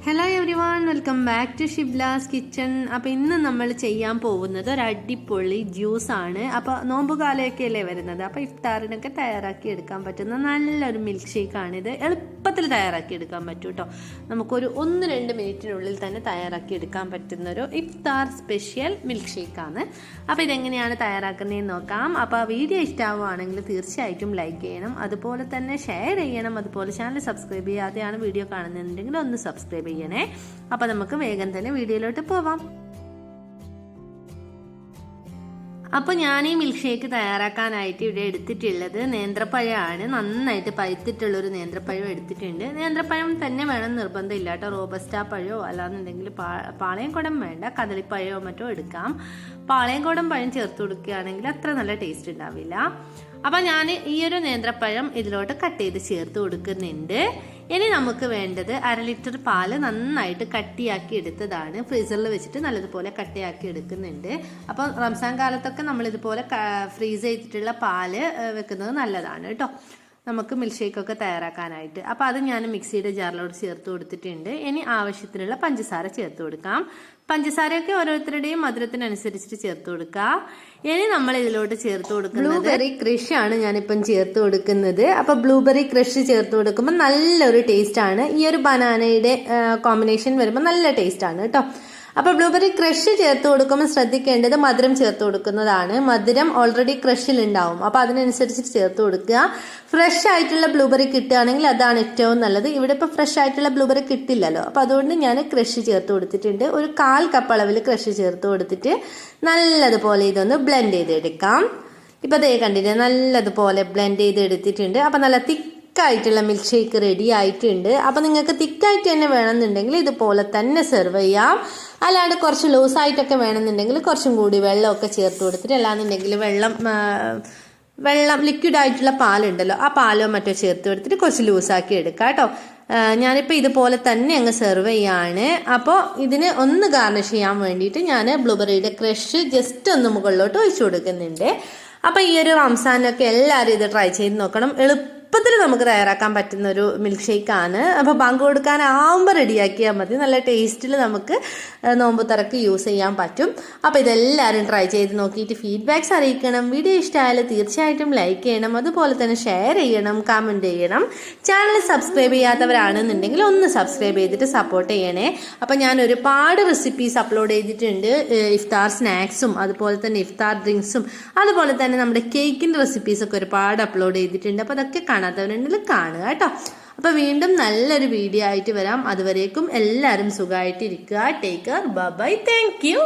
Hello everyone, welcome back to Shibla's kitchen. അപ്പോൾ ഇന്ന് നമ്മൾ ചെയ്യാൻ പോകുന്നത് ഒരു അടിപൊളി ജ്യൂസാണ്. അപ്പോൾ നോമ്പ് കാലമൊക്കെ അല്ലേ വരുന്നത്, അപ്പോൾ ഇഫ്താറിനൊക്കെ തയ്യാറാക്കി എടുക്കാൻ പറ്റുന്ന നല്ലൊരു മിൽക്ക് ഷേക്കാണിത്. എളുപ്പത്തിൽ തയ്യാറാക്കി എടുക്കാൻ പറ്റും കേട്ടോ. നമുക്കൊരു 1-2 മിനിറ്റിനുള്ളിൽ തന്നെ തയ്യാറാക്കി എടുക്കാൻ പറ്റുന്നൊരു ഇഫ്താർ സ്പെഷ്യൽ മിൽക്ക് ഷേക്കാണ്. അപ്പോൾ ഇതെങ്ങനെയാണ് തയ്യാറാക്കുന്നതെന്ന് നോക്കാം. അപ്പോൾ വീഡിയോ ഇഷ്ടമാവുകയാണെങ്കിൽ തീർച്ചയായിട്ടും ലൈക്ക് ചെയ്യണം, അതുപോലെ തന്നെ ഷെയർ ചെയ്യണം, അതുപോലെ ചാനൽ സബ്സ്ക്രൈബ് ചെയ്യാതെയാണ് വീഡിയോ കാണുന്നുണ്ടെങ്കിൽ ഒന്ന് സബ്സ്ക്രൈബ് ചെയ്യണേ. അപ്പൊ നമുക്ക് വേഗം തന്നെ വീഡിയോയിലോട്ട് പോവാം. അപ്പോൾ ഞാൻ ഈ മിൽക്ക് ഷേക്ക് തയ്യാറാക്കാനായിട്ട് ഇവിടെ എടുത്തിട്ടുള്ളത് നേന്ത്രപ്പഴമാണ്. നന്നായിട്ട് പഴുത്തിട്ടുള്ളൊരു നേന്ത്രപ്പഴം എടുത്തിട്ടുണ്ട്. നേന്ത്രപ്പഴം തന്നെ വേണം നിർബന്ധമില്ല കേട്ടോ. റോബസ്റ്റ പഴമോ അല്ലാന്നുണ്ടെങ്കിൽ പാളയംകുടം വേണ്ട, കദളിപ്പഴമോ മറ്റോ എടുക്കാം. പാളയംകുടം പഴം ചേർത്ത് കൊടുക്കുകയാണെങ്കിൽ അത്ര നല്ല ടേസ്റ്റ് ഉണ്ടാവില്ല. അപ്പം ഞാൻ ഈ ഒരു നേന്ത്രപ്പഴം ഇതിലോട്ട് കട്ട് ചെയ്ത് ചേർത്ത് കൊടുക്കുന്നുണ്ട്. ഇനി നമുക്ക് വേണ്ടത് 1/2 ലിറ്റർ പാല് നന്നായിട്ട് കട്ടിയാക്കി എടുത്തതാണ്. ഫ്രീസറിൽ വെച്ചിട്ട് നല്ലതുപോലെ കട്ടിയാക്കി എടുക്കുന്നുണ്ട്. അപ്പം റംസാൻ കാലത്തൊക്കെ നമ്മൾ ഇതുപോലെ ഫ്രീസ് ചെയ്തിട്ടുള്ള പാല് വെക്കുന്നത് നല്ലതാണ് കേട്ടോ, നമുക്ക് മിൽക്ക് ഷേക്കൊക്കെ തയ്യാറാക്കാനായിട്ട്. അപ്പം അത് ഞാൻ മിക്സിയുടെ ജാറിലോട്ട് ചേർത്ത് കൊടുത്തിട്ടുണ്ട്. ഇനി ആവശ്യത്തിനുള്ള പഞ്ചസാര ചേർത്ത് കൊടുക്കാം. പഞ്ചസാരയൊക്കെ ഓരോരുത്തരുടെയും മധുരത്തിനനുസരിച്ചിട്ട് ചേർത്ത് കൊടുക്കുക. ഇനി നമ്മൾ ഇതിലോട്ട് ചേർത്ത് കൊടുക്കുന്നത് ബ്ലൂബെറി ക്രഷ് ആണ് ഞാനിപ്പം ചേർത്ത് കൊടുക്കുന്നത്. അപ്പൊ ബ്ലൂബെറി ക്രഷ് ചേർത്ത് കൊടുക്കുമ്പോൾ നല്ലൊരു ടേസ്റ്റ് ആണ്. ഈ ഒരു ബനാനയുടെ കോമ്പിനേഷൻ വരുമ്പോൾ നല്ല ടേസ്റ്റ് ആണ് കേട്ടോ. അപ്പൊ ബ്ലൂബെറി ക്രഷ് ചേർത്ത് കൊടുക്കുമ്പോൾ ശ്രദ്ധിക്കേണ്ടത് മധുരം ചേർത്ത് കൊടുക്കുന്നതാണ്. മധുരം ഓൾറെഡി ക്രഷിൽ ഉണ്ടാവും, അപ്പൊ അതിനനുസരിച്ച് ചേർത്ത് കൊടുക്കുക. ഫ്രഷ് ആയിട്ടുള്ള ബ്ലൂബെറി കിട്ടുകയാണെങ്കിൽ അതാണ് ഏറ്റവും നല്ലത്. ഇവിടെ ഇപ്പൊ ഫ്രഷ് ആയിട്ടുള്ള ബ്ലൂബെറി കിട്ടില്ലല്ലോ, അപ്പൊ അതുകൊണ്ട് ഞാൻ ക്രഷ് ചേർത്ത് കൊടുത്തിട്ടുണ്ട്. ഒരു 1/4 കപ്പ് അളവിൽ ക്രഷ് ചേർത്ത് കൊടുത്തിട്ട് നല്ലതുപോലെ ഇതൊന്ന് ബ്ലെൻഡ് ചെയ്തെടുക്കാം. ഇപ്പൊ ദേ കണ്ടിട്ട് നല്ലതുപോലെ ബ്ലെൻഡ് ചെയ്ത് എടുത്തിട്ടുണ്ട്. അപ്പൊ നല്ല തിക്കായിട്ടുള്ള മിൽക്ക് ഷേക്ക് റെഡി ആയിട്ടുണ്ട്. അപ്പൊ നിങ്ങൾക്ക് തിക്കായിട്ട് തന്നെ വേണമെന്നുണ്ടെങ്കിൽ ഇതുപോലെ തന്നെ സെർവ് ചെയ്യാം. അല്ലാണ്ട് കുറച്ച് ലൂസായിട്ടൊക്കെ വേണമെന്നുണ്ടെങ്കിൽ കുറച്ചും കൂടി വെള്ളമൊക്കെ ചേർത്ത് കൊടുത്തിട്ട്, അല്ലാന്നുണ്ടെങ്കിൽ വെള്ളം ലിക്വിഡ് ആയിട്ടുള്ള പാലുണ്ടല്ലോ, ആ പാലോ മറ്റോ ചേർത്ത് കൊടുത്തിട്ട് കുറച്ച് ലൂസാക്കി എടുക്കാം കേട്ടോ. ഞാനിപ്പോൾ ഇതുപോലെ തന്നെ അങ്ങ് സെർവ് ചെയ്യാണ്. അപ്പോൾ ഇതിന് ഒന്ന് ഗാർണിഷ് ചെയ്യാൻ വേണ്ടിയിട്ട് ഞാൻ ബ്ലൂബെറിയുടെ ക്രഷ് ജസ്റ്റ് ഒന്ന് മുകളിലോട്ട് ഒഴിച്ചു കൊടുക്കുന്നുണ്ട്. അപ്പോൾ ഈ ഒരു റംസാനൊക്കെ എല്ലാവരും ഇത് ട്രൈ ചെയ്ത് നോക്കണം. എളുപ്പത്തിൽ നമുക്ക് തയ്യാറാക്കാൻ പറ്റുന്ന ഒരു മിൽക്ക് ഷേക്കാണ്. അപ്പോൾ ബാങ്ക് കൊടുക്കാനാവുമ്പോൾ റെഡിയാക്കിയാൽ മതി. നല്ല ടേസ്റ്റിൽ നമുക്ക് നോമ്പ് തുറക്ക് യൂസ് ചെയ്യാൻ പറ്റും. അപ്പോൾ ഇതെല്ലാവരും ട്രൈ ചെയ്ത് നോക്കിയിട്ട് ഫീഡ്ബാക്ക്സ് അറിയിക്കണം. വീഡിയോ ഇഷ്ടമായാലും തീർച്ചയായിട്ടും ലൈക്ക് ചെയ്യണം, അതുപോലെ തന്നെ ഷെയർ ചെയ്യണം, കമൻറ്റ് ചെയ്യണം. ചാനൽ സബ്സ്ക്രൈബ് ചെയ്യാത്തവരാണെന്നുണ്ടെങ്കിൽ ഒന്ന് സബ്സ്ക്രൈബ് ചെയ്തിട്ട് സപ്പോർട്ട് ചെയ്യണേ. അപ്പോൾ ഞാൻ ഒരുപാട് റെസിപ്പീസ് അപ്ലോഡ് ചെയ്തിട്ടുണ്ട്. ഇഫ്താർ സ്നാക്സും അതുപോലെ തന്നെ ഇഫ്താർ ഡ്രിങ്ക്സും അതുപോലെ തന്നെ നമ്മുടെ കേക്കിൻ്റെ റെസിപ്പീസൊക്കെ ഒരുപാട് അപ്ലോഡ് ചെയ്തിട്ടുണ്ട്. അപ്പോൾ അതൊക്കെ കാണാത്തവരുണ്ടെങ്കിൽ കാണുക കേട്ടോ. അപ്പൊ വീണ്ടും നല്ലൊരു വീഡിയോ ആയിട്ട് വരാം. അതുവരേക്കും എല്ലാവരും സുഖമായിട്ടിരിക്കുക. Take care, bye bye, thank U.